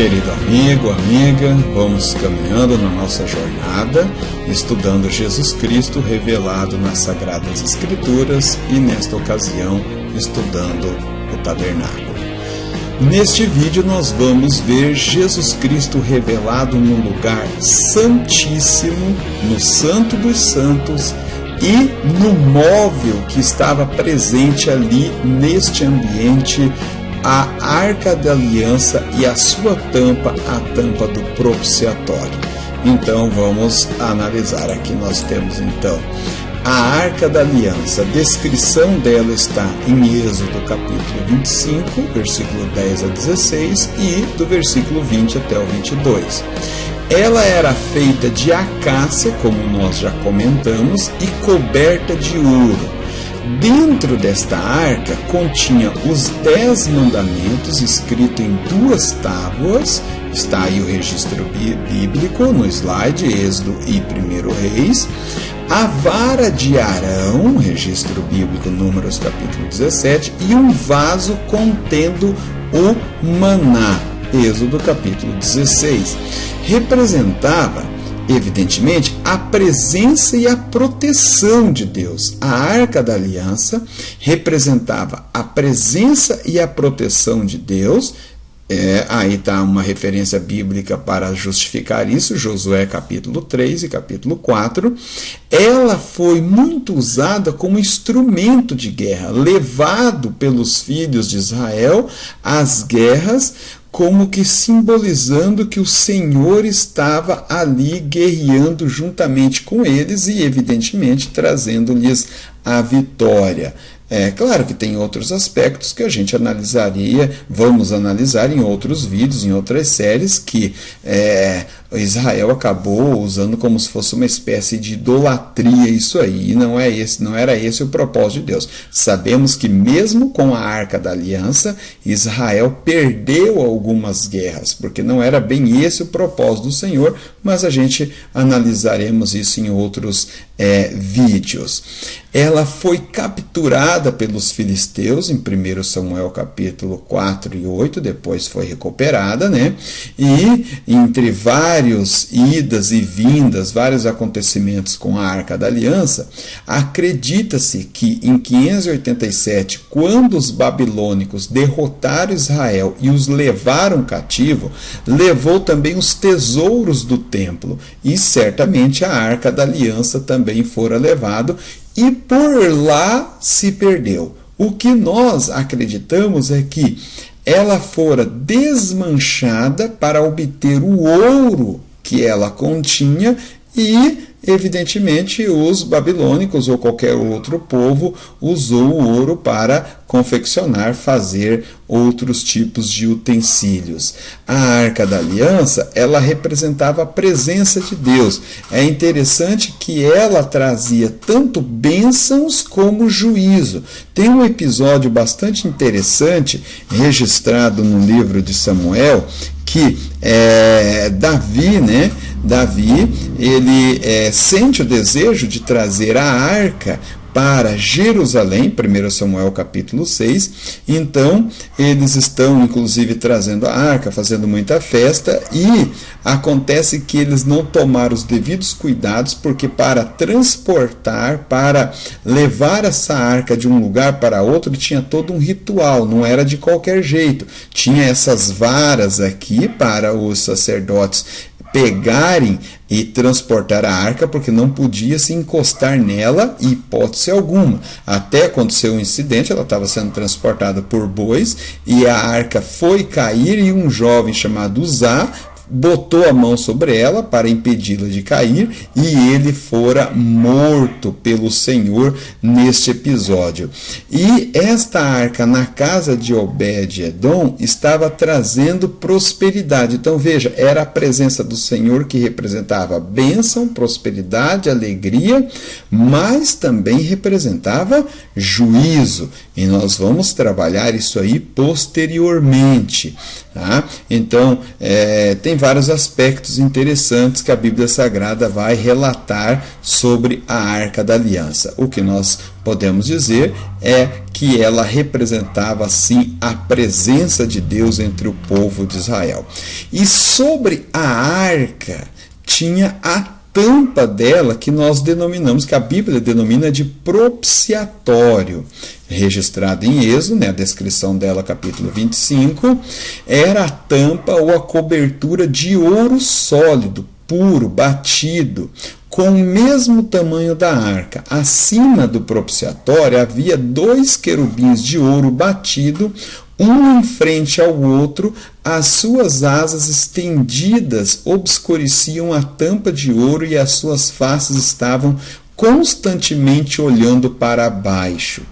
Querido amigo, amiga, vamos caminhando na nossa jornada, estudando Jesus Cristo revelado nas Sagradas Escrituras e, nesta ocasião, estudando o tabernáculo. Neste vídeo nós vamos ver Jesus Cristo revelado no lugar santíssimo, no Santo dos Santos e no móvel que estava presente ali neste ambiente, a Arca da Aliança e a sua tampa, a tampa do propiciatório. Então vamos analisar. Aqui nós temos então a Arca da Aliança. A descrição dela está em Êxodo capítulo 25, versículo 10 a 16 e do versículo 20 até o 22. Ela era feita de acácia, como nós já comentamos, e coberta de ouro. Dentro desta arca continha os 10 mandamentos escritos em 2 tábuas. Está aí o registro bíblico no slide, Êxodo e 1 Reis. A vara de Arão, registro bíblico, Números capítulo 17, e um vaso contendo o maná, Êxodo capítulo 16. Representava, evidentemente, a presença e a proteção de Deus. A Arca da Aliança representava a presença e a proteção de Deus. Aí está uma referência bíblica para justificar isso, Josué capítulo 3 e capítulo 4. Ela foi muito usada como instrumento de guerra, levado pelos filhos de Israel às guerras, como que simbolizando que o Senhor estava ali guerreando juntamente com eles e, evidentemente, trazendo-lhes a vitória. É claro que tem outros aspectos que a gente vamos analisar em outros vídeos, em outras séries, que Israel acabou usando como se fosse uma espécie de idolatria isso aí, e não era esse o propósito de Deus. Sabemos que mesmo com a Arca da Aliança, Israel perdeu algumas guerras, porque não era bem esse o propósito do Senhor, mas a gente analisaremos isso em outros vídeos. Ela foi capturada pelos filisteus em 1 Samuel capítulo 4 e 8, depois foi recuperada, né? E entre vários idas e vindas, vários acontecimentos com a Arca da Aliança, acredita-se que em 587, quando os babilônicos derrotaram Israel e os levaram cativo, levou também os tesouros do templo, e certamente a Arca da Aliança também fora levado, e por lá se perdeu. O que nós acreditamos é que ela fora desmanchada para obter o ouro que ela continha e, evidentemente, os babilônicos ou qualquer outro povo usou o ouro para confeccionar, fazer outros tipos de utensílios. A Arca da Aliança, ela representava a presença de Deus. É interessante que ela trazia tanto bênçãos como juízo. Tem um episódio bastante interessante registrado no livro de Samuel, que Davi, ele sente o desejo de trazer a arca para Jerusalém, 1 Samuel capítulo 6, então eles estão inclusive trazendo a arca, fazendo muita festa, e acontece que eles não tomaram os devidos cuidados, porque para transportar, para levar essa arca de um lugar para outro, tinha todo um ritual, não era de qualquer jeito, tinha essas varas aqui para os sacerdotes pegarem e transportar a arca, porque não podia se encostar nela, hipótese alguma. Até aconteceu um incidente, ela estava sendo transportada por bois, e a arca foi cair, e um jovem chamado Uzá botou a mão sobre ela para impedi-la de cair, e ele fora morto pelo Senhor neste episódio. E esta arca na casa de Obed-Edom estava trazendo prosperidade. Então veja, era a presença do Senhor que representava bênção, prosperidade, alegria, mas também representava juízo. E nós vamos trabalhar isso aí posteriormente. Tá? Então, tem vários aspectos interessantes que a Bíblia Sagrada vai relatar sobre a Arca da Aliança. O que nós podemos dizer é que ela representava, sim, a presença de Deus entre o povo de Israel. E sobre a arca tinha a tampa dela, que nós denominamos, que a Bíblia denomina de propiciatório, registrado em Êxodo, a descrição dela, capítulo 25, era a tampa ou a cobertura de ouro sólido, puro, batido, com o mesmo tamanho da arca. Acima do propiciatório havia 2 querubins de ouro batido, um em frente ao outro. As suas asas estendidas obscureciam a tampa de ouro e as suas faces estavam constantemente olhando para baixo.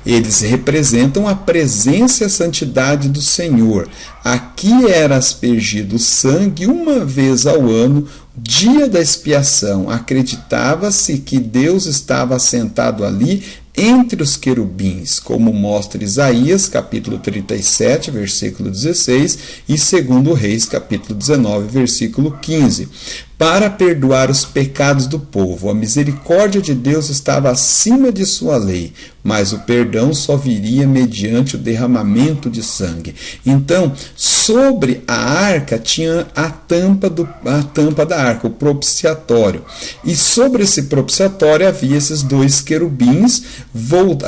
Eles representam a presença e a santidade do Senhor. Aqui era aspergido sangue uma vez ao ano, dia da expiação. Acreditava-se que Deus estava assentado ali entre os querubins, como mostra Isaías, capítulo 37, versículo 16, e 2 Reis, capítulo 19, versículo 15, para perdoar os pecados do povo. A misericórdia de Deus estava acima de sua lei, mas o perdão só viria mediante o derramamento de sangue. Então, sobre a arca tinha a tampa da arca, o propiciatório. E sobre esse propiciatório havia esses 2 querubins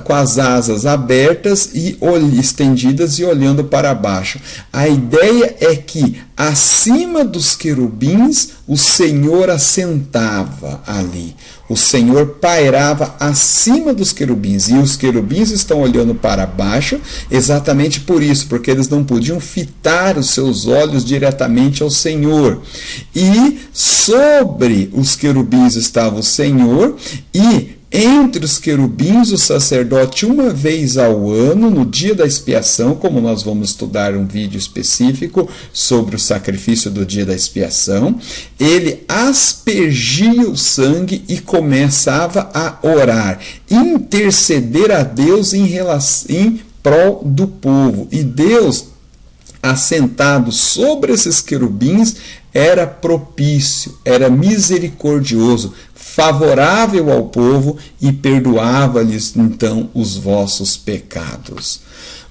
com as asas abertas e estendidas e olhando para baixo. A ideia é que acima dos querubins o Senhor assentava ali. O Senhor pairava acima dos querubins, e os querubins estão olhando para baixo exatamente por isso, porque eles não podiam fitar os seus olhos diretamente ao Senhor. E sobre os querubins estava o Senhor, e entre os querubins, o sacerdote, uma vez ao ano, no dia da expiação, como nós vamos estudar um vídeo específico sobre o sacrifício do dia da expiação, ele aspergia o sangue e começava a orar, interceder a Deus em prol do povo. E Deus, assentado sobre esses querubins, era propício, era misericordioso, favorável ao povo e perdoava-lhes então os vossos pecados.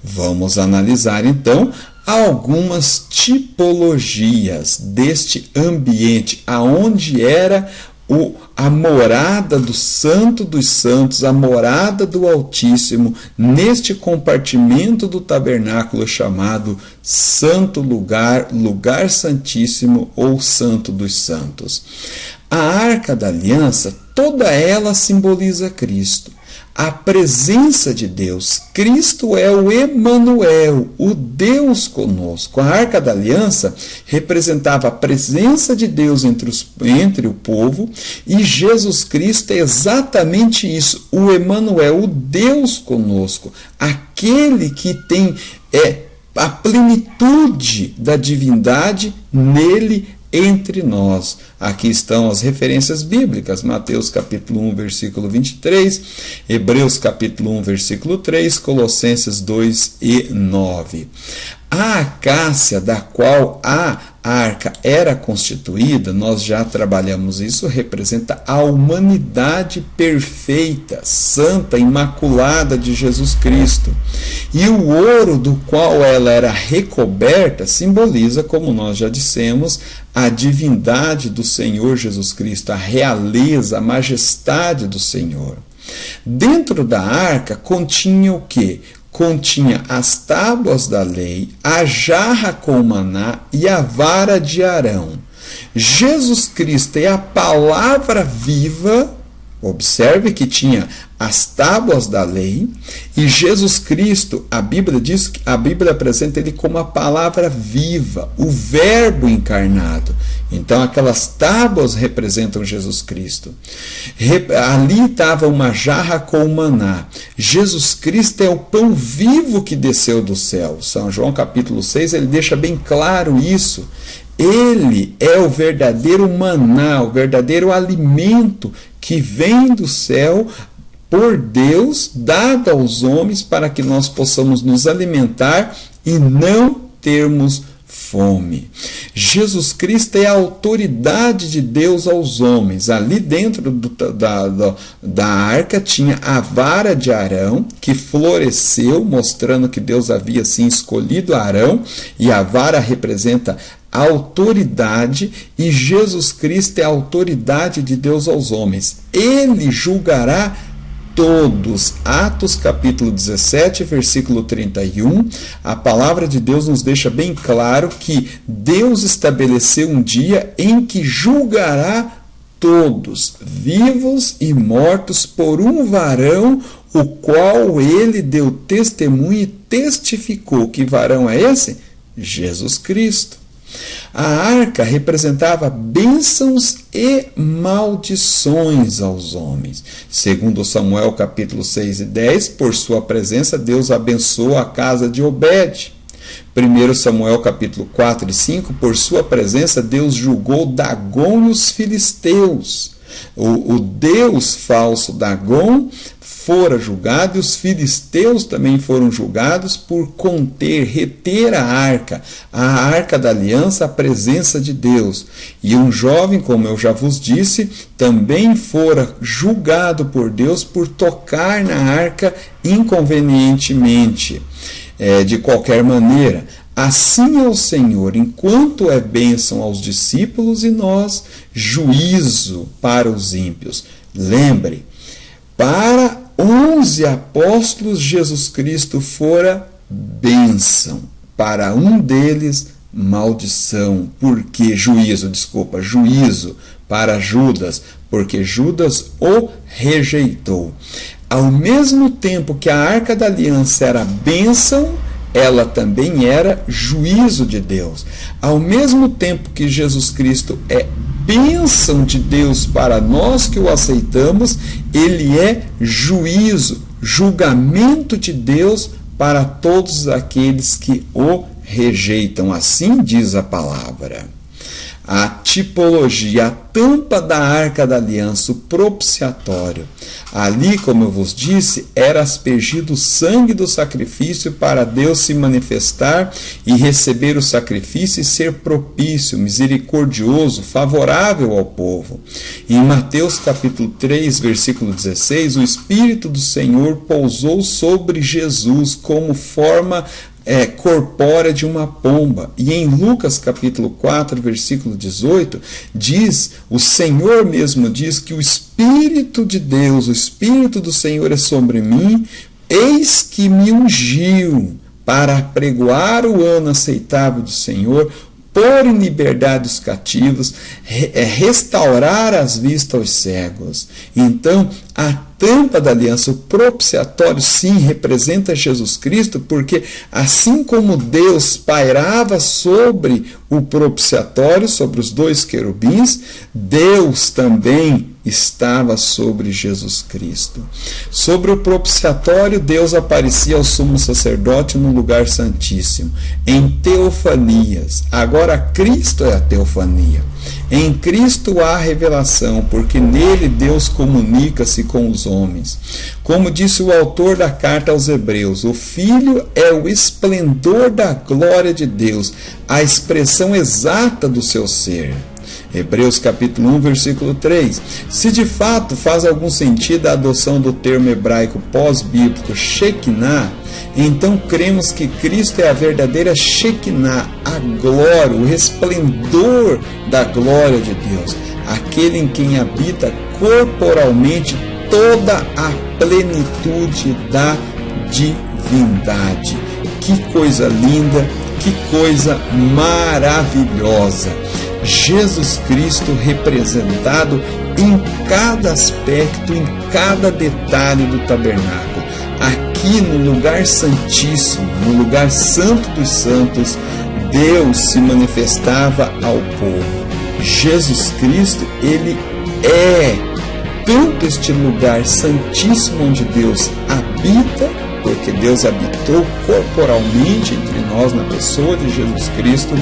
Vamos analisar então algumas tipologias deste ambiente, aonde era a morada do Santo dos Santos, a morada do Altíssimo, neste compartimento do tabernáculo chamado Santo Lugar, Lugar Santíssimo ou Santo dos Santos. A Arca da Aliança, toda ela simboliza Cristo, a presença de Deus. Cristo é o Emanuel, o Deus conosco. A Arca da Aliança representava a presença de Deus entre o povo, e Jesus Cristo é exatamente isso, o Emanuel, o Deus conosco, aquele que tem a plenitude da divindade nele, entre nós. Aqui estão as referências bíblicas: Mateus capítulo 1, versículo 23, Hebreus capítulo 1, versículo 3, Colossenses 2 e 9. A acácia da qual a arca era constituída, nós já trabalhamos isso, representa a humanidade perfeita, santa, imaculada de Jesus Cristo. E o ouro do qual ela era recoberta simboliza, como nós já dissemos, a divindade do Senhor Jesus Cristo, a realeza, a majestade do Senhor. Dentro da arca continha o quê? Continha as tábuas da lei, a jarra com maná e a vara de Arão. Jesus Cristo é a palavra viva. Observe que tinha as tábuas da lei, e Jesus Cristo, a Bíblia diz que a Bíblia apresenta ele como a palavra viva, o verbo encarnado. Então aquelas tábuas representam Jesus Cristo. Ali estava uma jarra com maná. Jesus Cristo é o pão vivo que desceu do céu. São João capítulo 6, ele deixa bem claro isso. Ele é o verdadeiro maná, o verdadeiro alimento que vem do céu por Deus, dado aos homens para que nós possamos nos alimentar e não termos fome. Jesus Cristo é a autoridade de Deus aos homens. Ali dentro da arca tinha a vara de Arão, que floresceu, mostrando que Deus havia sim escolhido Arão, e a vara representa a autoridade, e Jesus Cristo é a autoridade de Deus aos homens. Ele julgará todos. Atos capítulo 17, versículo 31, a palavra de Deus nos deixa bem claro que Deus estabeleceu um dia em que julgará todos, vivos e mortos, por um varão, o qual ele deu testemunho e testificou. Que varão é esse? Jesus Cristo. A arca representava bênçãos e maldições aos homens. Segundo Samuel capítulo 6 e 10, por sua presença Deus abençoou a casa de Obed. 1 Samuel capítulo 4 e 5, por sua presença Deus julgou Dagom e os filisteus. O Deus falso Dagom fora julgado, e os filisteus também foram julgados por reter a arca da aliança, a presença de Deus. E um jovem, como eu já vos disse, também fora julgado por Deus por tocar na arca inconvenientemente. De qualquer maneira, assim é o Senhor, enquanto é bênção aos discípulos, e nós, juízo para os ímpios. Lembre, para 11 apóstolos, Jesus Cristo fora bênção. Para um deles, maldição. Porque juízo para Judas, porque Judas o rejeitou. Ao mesmo tempo que a arca da aliança era bênção, ela também era juízo de Deus. Ao mesmo tempo que Jesus Cristo é bênção de Deus para nós que o aceitamos, ele é julgamento de Deus para todos aqueles que o rejeitam. Assim diz a palavra. A tipologia, a tampa da arca da aliança, o propiciatório. Ali, como eu vos disse, era aspergido o sangue do sacrifício para Deus se manifestar e receber o sacrifício e ser propício, misericordioso, favorável ao povo. Em Mateus capítulo 3, versículo 16, o Espírito do Senhor pousou sobre Jesus como forma corpórea de uma pomba. E em Lucas capítulo 4, versículo 18, o Senhor mesmo diz que o Espírito de Deus, o Espírito do Senhor é sobre mim, eis que me ungiu para apregoar o ano aceitável do Senhor, pôr em liberdade os cativos, restaurar as vistas aos cegos. Então, a tampa da aliança, o propiciatório, sim, representa Jesus Cristo, porque assim como Deus pairava sobre o propiciatório, sobre os dois querubins, Deus também estava sobre Jesus Cristo. Sobre o propiciatório, Deus aparecia ao sumo sacerdote no lugar santíssimo, em teofanias. Agora Cristo é a teofania. Em Cristo há revelação, porque nele Deus comunica-se com os homens. Como disse o autor da carta aos Hebreus, o Filho é o esplendor da glória de Deus, a expressão exata do seu ser. Hebreus capítulo 1, versículo 3. Se de fato faz algum sentido a adoção do termo hebraico pós-bíblico Shekinah, então cremos que Cristo é a verdadeira Shekinah, a glória, o resplendor da glória de Deus, aquele em quem habita corporalmente toda a plenitude da divindade. Que coisa linda, que coisa maravilhosa! Jesus Cristo representado em cada aspecto, em cada detalhe do tabernáculo. Aqui no lugar santíssimo, no lugar santo dos santos, Deus se manifestava ao povo. Jesus Cristo, ele é tanto este lugar santíssimo onde Deus habita, porque Deus habitou corporalmente entre nós na pessoa de Jesus Cristo,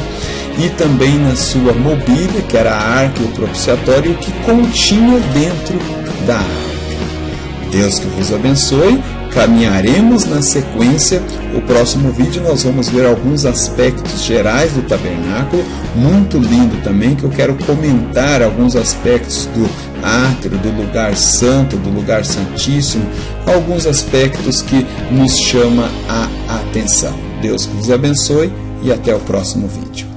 e também na sua mobília, que era a arca e o propiciatório, que continha dentro da arca. Deus que vos abençoe, caminharemos na sequência. O próximo vídeo nós vamos ver alguns aspectos gerais do tabernáculo, muito lindo também, que eu quero comentar alguns aspectos do átrio, do lugar santo, do lugar santíssimo, alguns aspectos que nos chama a atenção. Deus vos abençoe e até o próximo vídeo.